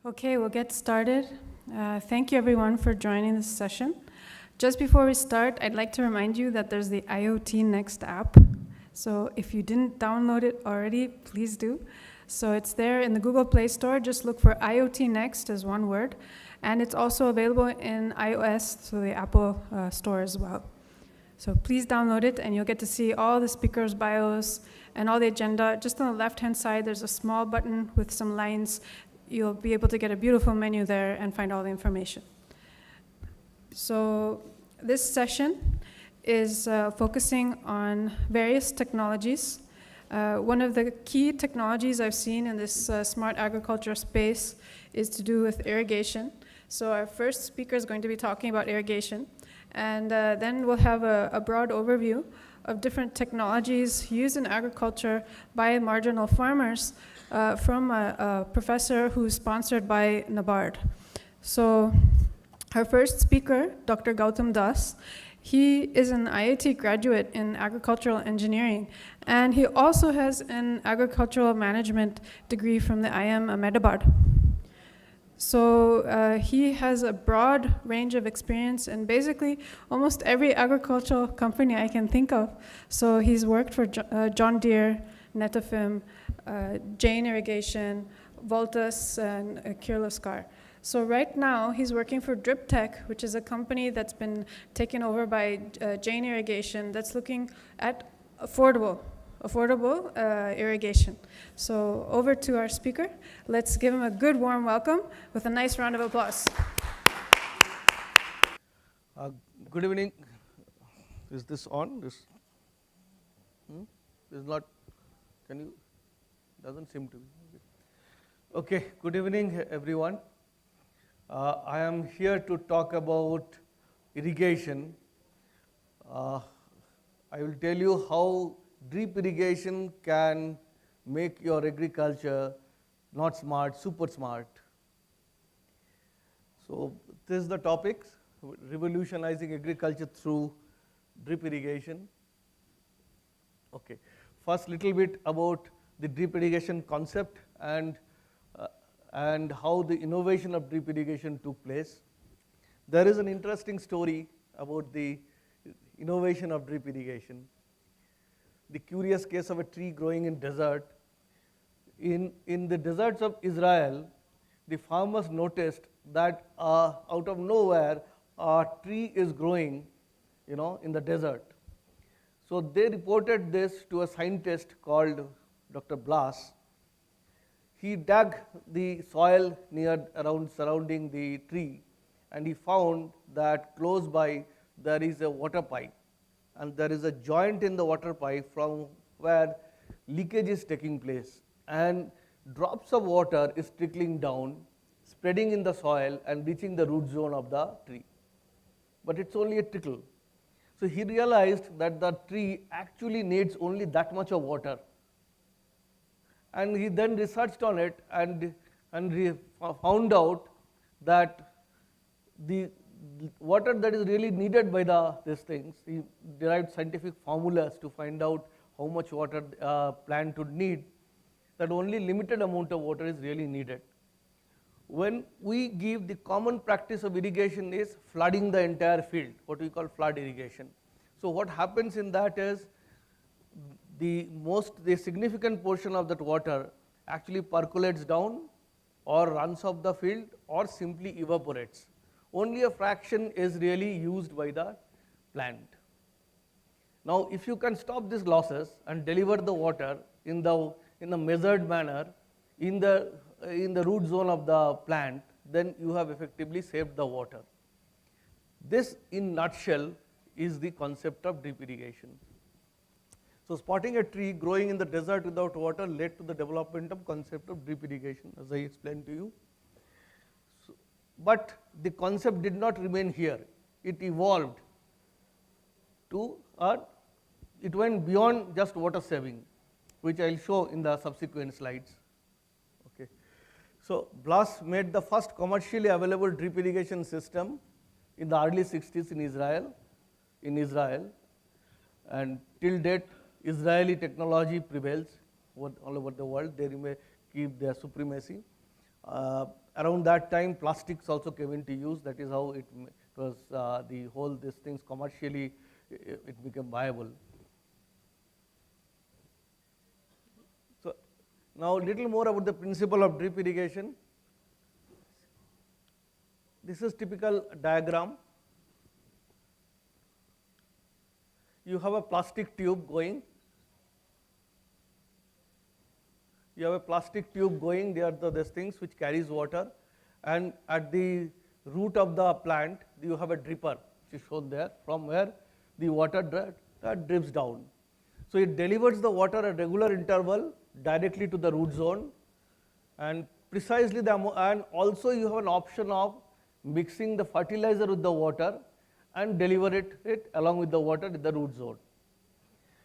Okay, we'll get started. Thank you everyone for joining this session. Just before we start, I'd like to remind you that there's the IoT Next app. So if you didn't download it already, please do. So it's there in the Google Play Store. Just look for IoT Next as one word. And it's also available in iOS, so the Apple Store as well. So please download it and you'll get to see all the speakers' bios and all the agenda. Just on the left-hand side, there's a small button with some lines. You'll be able to get a beautiful menu there and find all the information. So this session is focusing on various technologies. One of the key technologies I've seen in this smart agriculture space is to do with irrigation. So our first speaker is going to be talking about irrigation. And then we'll have a broad overview of different technologies used in agriculture by marginal farmers from a professor who's sponsored by NABARD. So our first speaker, Dr. Goutam Das, he is an IIT graduate in agricultural engineering, and he also has an agricultural management degree from the IM Ahmedabad. So he has a broad range of experience in basically almost every agricultural company I can think of. So he's worked for John Deere, Netafim, Jain Irrigation, Voltas, and Kirloskar. So right now he's working for Driptech, which is a company that's been taken over by Jain Irrigation that's looking at affordable irrigation. So over to our speaker. Let's give him a good warm welcome with a nice round of applause. Good evening. Is this on? This is not. Can you? Doesn't seem to be. Okay. Good evening, everyone. I am here to talk about irrigation. I will tell you how drip irrigation can make your agriculture not smart, super smart. So this is the topic, revolutionizing agriculture through drip irrigation. Okay, first little bit about the drip irrigation concept and how the innovation of drip irrigation took place. There is an interesting story about the innovation of drip irrigation. The curious case of a tree growing in desert. In the deserts of Israel, the farmers noticed that out of nowhere, a tree is growing, in the desert. So they reported this to a scientist called Dr. Blas. He dug the soil surrounding the tree, and he found that close by there is a water pipe. And there is a joint in the water pipe from where leakage is taking place, and drops of water is trickling down, spreading in the soil and reaching the root zone of the tree. But it's only a trickle. So he realized that the tree actually needs only that much of water. And he then researched on it and he found out that the water that is really needed by these things, he derived scientific formulas to find out how much water plant would need, that only limited amount of water is really needed. When we give the common practice of irrigation is flooding the entire field, what we call flood irrigation. So what happens in that is the significant portion of that water actually percolates down or runs off the field or simply evaporates. Only a fraction is really used by the plant. Now, if you can stop these losses and deliver the water in the measured manner in the root zone of the plant, then you have effectively saved the water. This, in nutshell, is the concept of drip irrigation. So, spotting a tree growing in the desert without water led to the development of concept of drip irrigation, as I explained to you. But the concept did not remain here. It evolved it went beyond just water saving, which I will show in the subsequent slides. Okay. So Blas made the first commercially available drip irrigation system in the early 60s in Israel, and till date Israeli technology prevails all over the world. They keep their supremacy. Around that time, plastics also came into use. That is how it was, the whole, these things commercially, it became viable. So now a little more about the principle of drip irrigation. This is typical diagram. You have a plastic tube going. You have a plastic tube going, they are these things which carries water, and at the root of the plant, you have a dripper, which is shown there, from where the water drips down. So it delivers the water at regular interval directly to the root zone, and precisely and also you have an option of mixing the fertilizer with the water and deliver it along with the water to the root zone.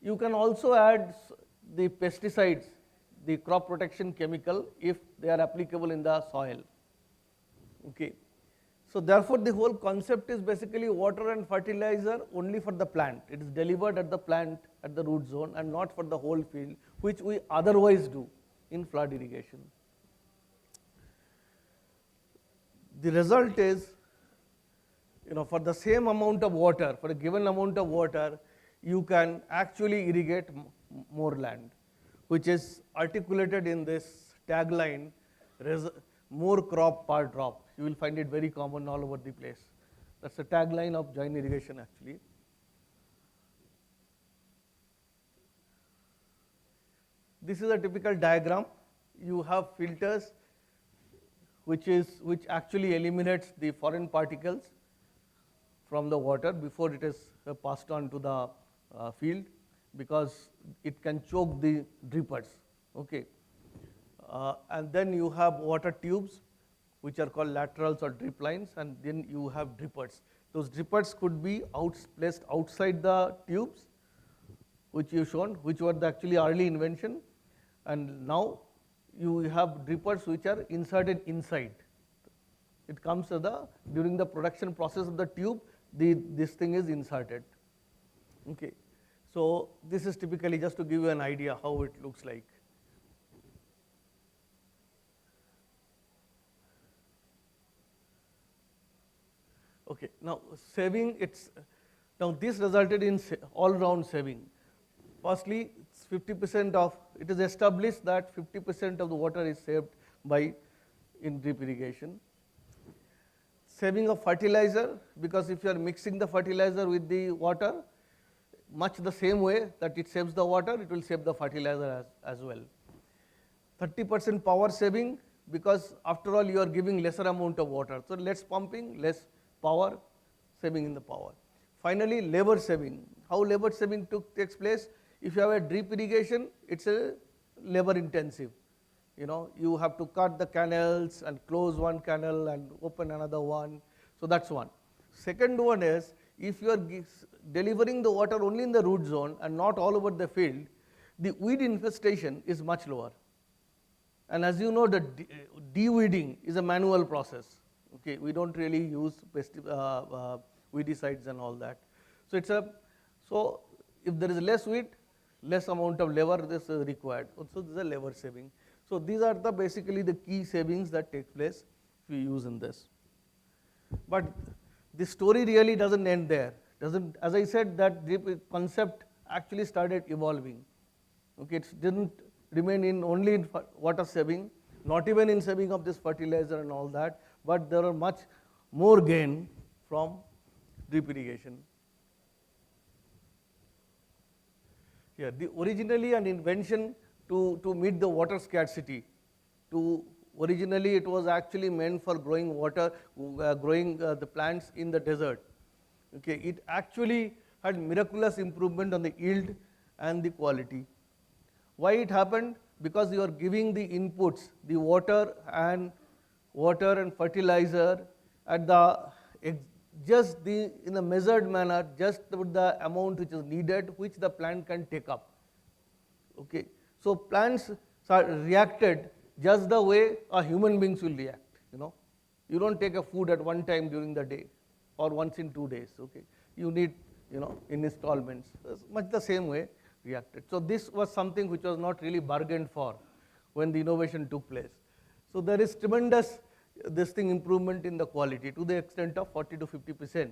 You can also add the pesticides, the crop protection chemical, if they are applicable in the soil. Okay. So therefore, the whole concept is basically water and fertilizer only for the plant. It is delivered at the plant at the root zone and not for the whole field, which we otherwise do in flood irrigation. The result is, for the same amount of water, for a given amount of water, you can actually irrigate more land, which is articulated in this tagline, more crop per drop. You will find it very common all over the place. That's the tagline of joint irrigation actually. This is a typical diagram. You have filters which actually eliminates the foreign particles from the water before it is passed on to the field, because it can choke the drippers. Okay. And then you have water tubes, which are called laterals or drip lines, and then you have drippers. Those drippers could be placed outside the tubes, which you've shown, which were actually early invention, and now you have drippers which are inserted inside. It comes during the production process of the tube, this thing is inserted. Okay. So this is typically just to give you an idea how it looks like. Okay, now saving, now this resulted in all-round saving. Firstly, it's 50% of, it is established that 50% of the water is saved in drip irrigation. Saving of fertilizer, because if you are mixing the fertilizer with the water, much the same way that it saves the water, it will save the fertilizer as well. 30% power saving, because after all you are giving lesser amount of water. So less pumping, less power, saving in the power. Finally, labor saving. How labor saving takes place? If you have a drip irrigation, it's a labor intensive. You have to cut the canals and close one canal and open another one. So that's one. Second one is, if you are delivering the water only in the root zone and not all over the field, the weed infestation is much lower. And as you know, the de-weeding is a manual process. Okay, we don't really use weedicides and all that. So if there is less weed, less amount of labor is required. Also, this is a labor saving. So these are basically the key savings that take place if we use in this. But the story really doesn't end there. As I said, that drip concept actually started evolving. Okay, it didn't remain only in water saving, not even in saving of this fertilizer and all that, but there are much more gain from drip irrigation. Here, originally an invention to meet the water scarcity. Originally it was actually meant for growing the plants in the desert. Okay, it actually had miraculous improvement on the yield and the quality. Why it happened? Because you are giving the inputs, the water and fertilizer at in a measured manner, just with the amount which is needed, which the plant can take up. Okay, so plants reacted just the way a human beings will react. You don't take a food at one time during the day or once in 2 days. Okay, you need in installments. It's much the same way reacted. So this was something which was not really bargained for when the innovation took place. So there is tremendous improvement in the quality to the extent of 40 to 50%.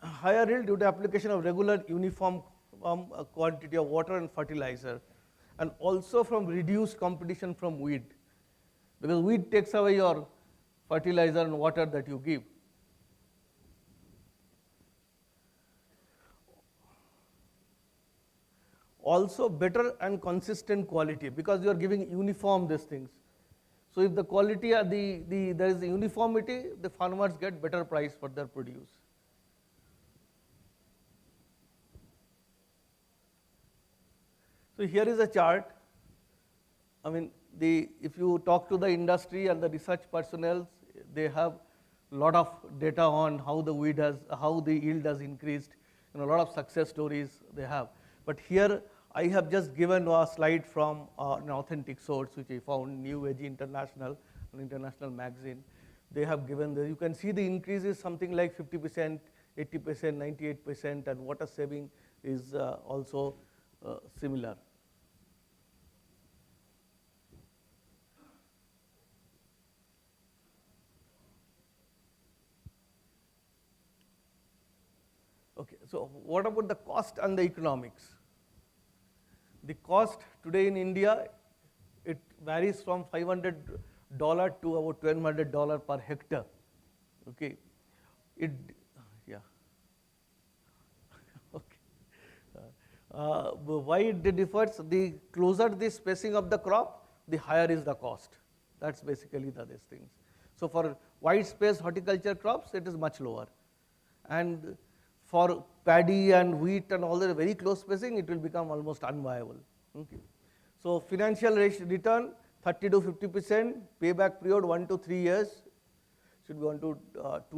Higher yield due to application of regular uniform quantity of water and fertilizer, and also from reduced competition from weed, because weed takes away your fertilizer and water that you give. Also better and consistent quality, because you are giving uniform these things. So if the quality, there is uniformity, the farmers get better price for their produce. So here is a chart. I mean, if you talk to the industry and the research personnel, they have a lot of data on how the yield has increased, a lot of success stories they have. But here I have just given a slide from an authentic source, which I found, New Age International, an international magazine. They have given you can see the increase is something like 50%, 80%, 98%, and water saving is also similar. Okay, so what about the cost and the economics? The cost today in India, it varies from $500 to about $1,200 per hectare. Okay, yeah. Okay. Why it differs? The closer the spacing of the crop, the higher is the cost. That's basically these things. So for wide space horticulture crops, it is much lower, and for paddy and wheat and all the very close spacing, it will become almost unviable. Okay. So financial return 30 to 50%, payback period 1 to 3 years, should be 2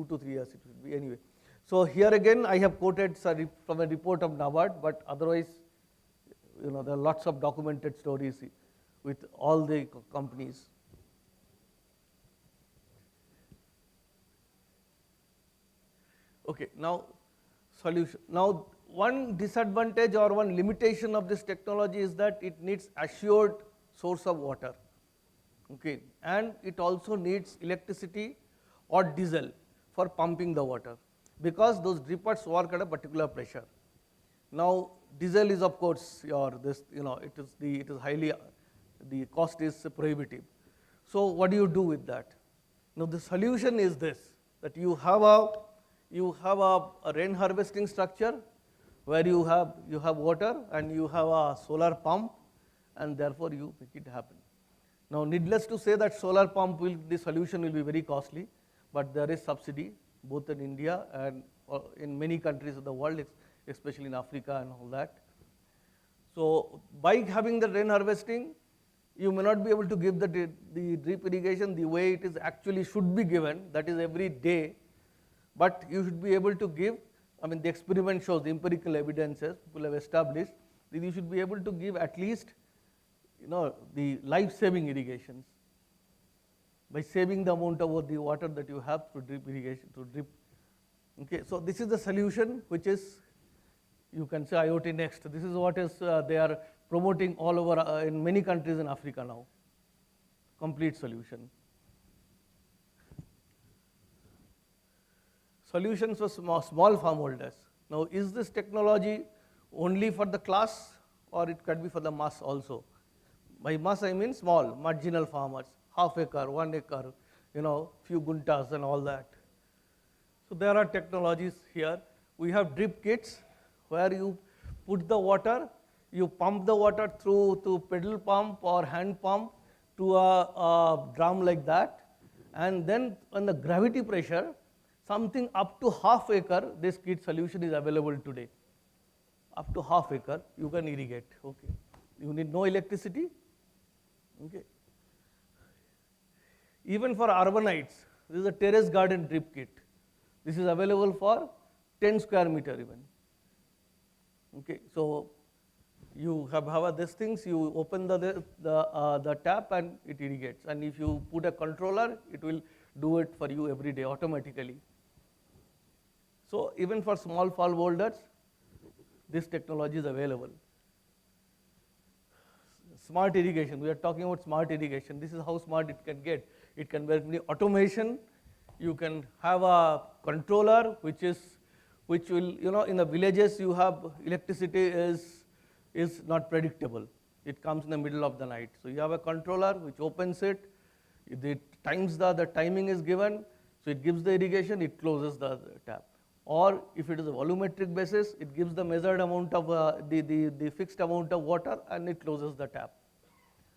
to 3 years. It should be anyway. So here again, I have quoted from a report of NABARD, but otherwise, there are lots of documented stories with all the companies. Okay, now solution. Now, one disadvantage or one limitation of this technology is that it needs assured source of water. Okay, and it also needs electricity or diesel for pumping the water, because those drippers work at a particular pressure. Now, diesel is of course it is highly, the cost is prohibitive. So what do you do with that? Now the solution is this, that you have a rain harvesting structure where you have water and you have a solar pump, and therefore you make it happen. Now needless to say that solar pump the solution will be very costly, but there is subsidy both in India and in many countries of the world, especially in Africa and all that. So by having the rain harvesting, you may not be able to give the drip irrigation the way it is actually should be given, that is every day, but you should be able to give, the experiment shows, the empirical evidences people have established, that you should be able to give at least the life-saving irrigations by saving the amount of the water that you have through drip irrigation, through drip. Okay, so this is the solution, which is, you can say IoT Next. This is what is they are promoting all over in many countries in Africa now. Complete solution. Solutions for small farm holders. Now, is this technology only for the class, or it can be for the mass also? By mass I mean small, marginal farmers, half acre, 1 acre, few guntas and all that. So there are technologies here. We have drip kits where you put the water, you pump the water through to pedal pump or hand pump to a drum like that, and then on the gravity pressure, something up to half acre, this kit solution is available today. Up to half acre, you can irrigate. Okay, you need no electricity. Okay. Even for urbanites, this is a terrace garden drip kit. This is available for 10 square meter even. Okay, so you have these things. You open the tap and it irrigates. And if you put a controller, it will do it for you every day automatically. So even for small farm holders, this technology is available. smart irrigation. We are talking about smart irrigation. This is how smart it can get. It can be automation. You can have a controller which will, in the villages you have electricity is not predictable. It comes in the middle of the night. So you have a controller which opens it. The timing is given. So it gives the irrigation, it closes the tap. Or if it is a volumetric basis, it gives the measured amount of the fixed amount of water and it closes the tap.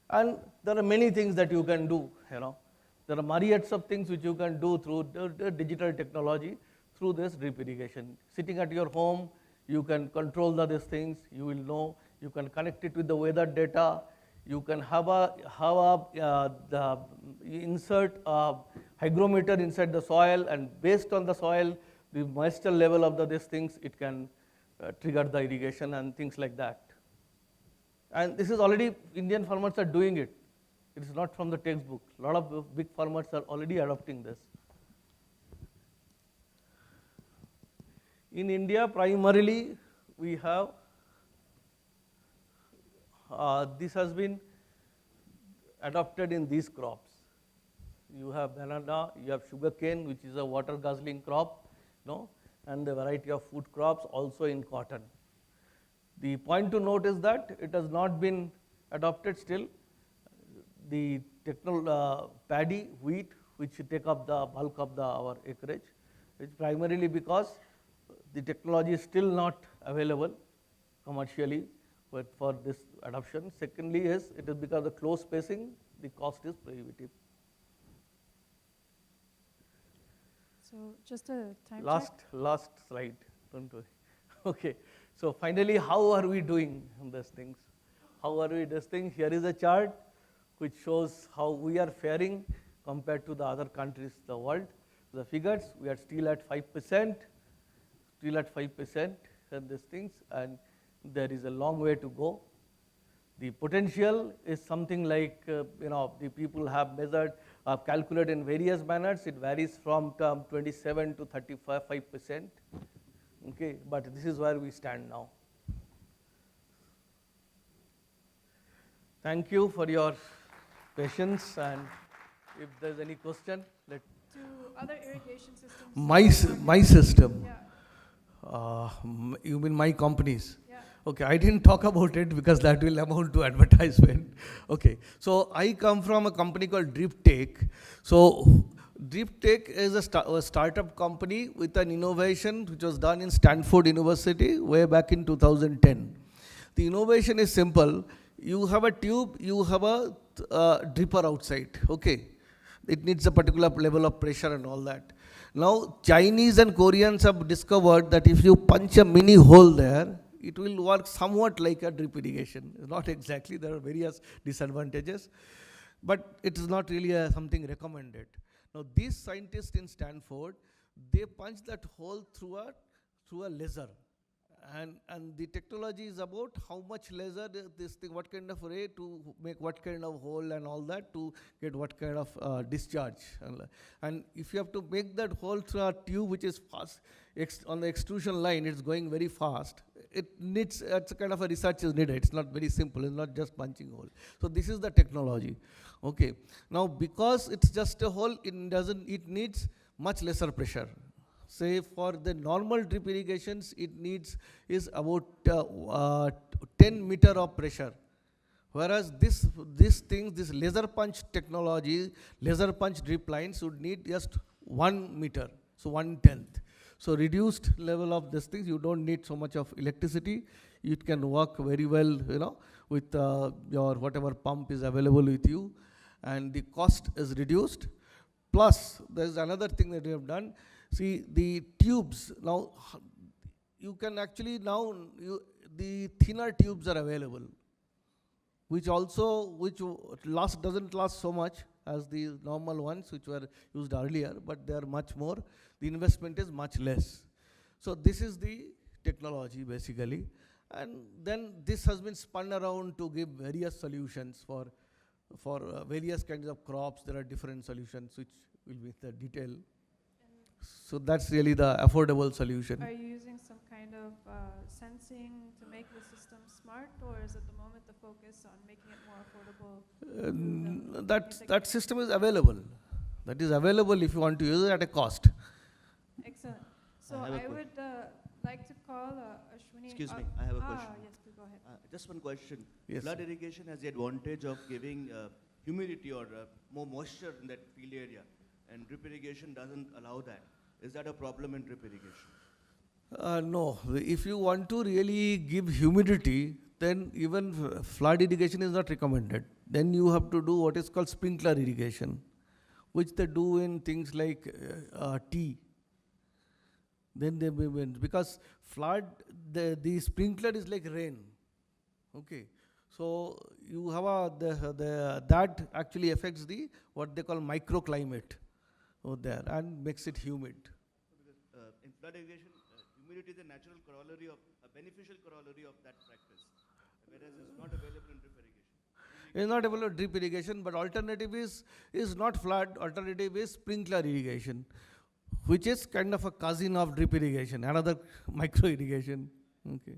And there are many things that you can do. There are myriads of things which you can do through the digital technology through this drip irrigation. Sitting at your home, you can control these things. You will know. You can connect it with the weather data. You can insert a hygrometer inside the soil, and based on the soil, the moisture level of these things, it can trigger the irrigation and things like that. And this is already, Indian farmers are doing it. It is not from the textbook. A lot of big farmers are already adopting this. In India, primarily, we have this has been adopted in these crops. You have banana, you have sugarcane, which is a water guzzling crop, and a variety of food crops also in cotton. The point to note is that it has not been adopted still. The paddy, wheat, which take up the bulk of our acreage, it's primarily because the technology is still not available commercially for this adoption. Secondly is, it is because of the close spacing, the cost is prohibitive. So just a time Last slide, don't worry. Okay, so finally, how are we doing on these things? How are we doing things? Here is a chart which shows how we are faring compared to the other countries in the world. The figures, we are still at 5%, and these things, and there is a long way to go. The potential is something like, the people have measured, calculated in various manners. It varies from 27 to 35%. Okay, but this is where we stand now. Thank you for your patience, and if there's any question, to other irrigation systems. My system. Yeah. You mean my companies? Yeah. Okay, I didn't talk about it because that will amount to advertisement. Okay, so I come from a company called Driptech. So Driptech is a startup company with an innovation which was done in Stanford University way back in 2010. The innovation is simple. You have a tube, you have a dripper outside, okay? It needs a particular level of pressure and all that. Now, Chinese and Koreans have discovered that if you punch a mini hole there, it will work somewhat like a drip irrigation. Not exactly, there are various disadvantages, but it is not really something recommended. Now, these scientists in Stanford, they punch that hole through a laser. And the technology is about how much laser this thing, what kind of ray to make what kind of hole and all that to get what kind of discharge. And if you have to make that hole through a tube which is fast, on the extrusion line, it's going very fast. It's a kind of a research is needed. It's not very simple. It's not just punching hole. So this is the technology. Okay. Now because it's just a hole, it needs much lesser pressure. Say for the normal drip irrigations, it needs is about 10 meter of pressure. Whereas this laser punch technology, laser punch drip lines would need just 1 meter, so 1/10. So reduced level of these things, you don't need so much of electricity. It can work very well, with your whatever pump is available with you, and the cost is reduced. Plus, there's another thing that we have done. See, the tubes, now you can actually the thinner tubes are available, which doesn't last so much as the normal ones which were used earlier, but they are much more, the investment is much less. So this is the technology basically, and then this has been spun around to give various solutions for various kinds of crops. There are different solutions which will be the detail. So that's really the affordable solution. Are you using some kind of sensing to make the system smart, or is at the moment the focus on making it more affordable? That system is available. That is available if you want to use it at a cost. Excellent. So I have a I would like to call Ashwini. Excuse me, I have a question. Yes, please go ahead. Just one question. Yes. Flood irrigation has the advantage of giving humidity or more moisture in that field area, and drip irrigation doesn't allow that. Is that a problem in drip irrigation? No, if you want to really give humidity, then even flood irrigation is not recommended. Then you have to do what is called sprinkler irrigation, which they do in things like tea. Then they because flood, the sprinkler is like rain. Okay, so you have that actually affects the what they call microclimate over there and makes it humid. In flood irrigation, humidity is a natural corollary of, a beneficial corollary of that practice, whereas it's not available in drip irrigation. It's not available drip irrigation, but alternative is not flood, alternative is sprinkler irrigation, which is kind of a cousin of drip irrigation, another micro irrigation. Okay.